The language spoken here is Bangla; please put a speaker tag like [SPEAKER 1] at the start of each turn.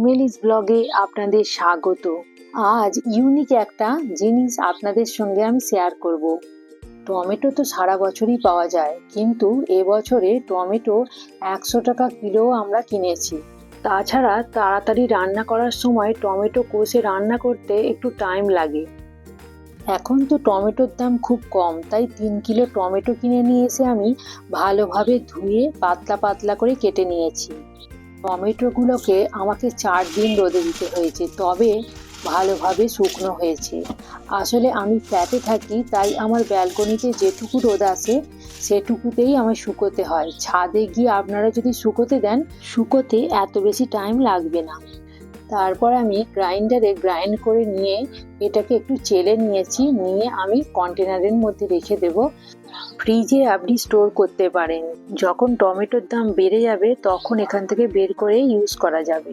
[SPEAKER 1] রুমেলিস ব্লগে আপনাদের স্বাগত। আজ ইউনিক একটা জিনিস আপনাদের সঙ্গে আমি শেয়ার করব। টমেটো তো সারা বছরই পাওয়া যায়, কিন্তু এবছরে টমেটো 100 টাকা কিলো আমরা কিনেছি। তাছাড়া তাড়াতাড়ি রান্না করার সময় টমেটো কষে রান্না করতে একটু টাইম লাগে। এখন তো টমেটোর দাম খুব কম, তাই 3 কিলো টমেটো কিনে নিয়ে এসে আমি ভালোভাবে ধুয়ে পাতলা পাতলা করে কেটে নিয়েছি। টমেটোগুলোকে আমাকে 4 দিন রোদে দিতে হয়েছে, তবে ভালোভাবে শুকনো হয়েছে। আসলে আমি ফ্ল্যাটে থাকি, তাই আমার ব্যালকনিতে যেটুকু রোদ আসে সেটুকুতেই আমার শুকোতে হয়। ছাদে গিয়ে আপনারা যদি শুকোতে দেন, শুকোতে এত বেশি টাইম লাগবে না। তারপর আমি গ্রাইন্ডারে গ্রাইন্ড করে নিয়ে এটাকে একটু চেলে নিয়েছি, নিয়ে আমি কন্টেনারের মধ্যে রেখে দেব। ফ্রিজে আপনি স্টোর করতে পারেন, যখন টমেটোর দাম বেড়ে যাবে তখন এখান থেকে বের করে ইউজ করা যাবে।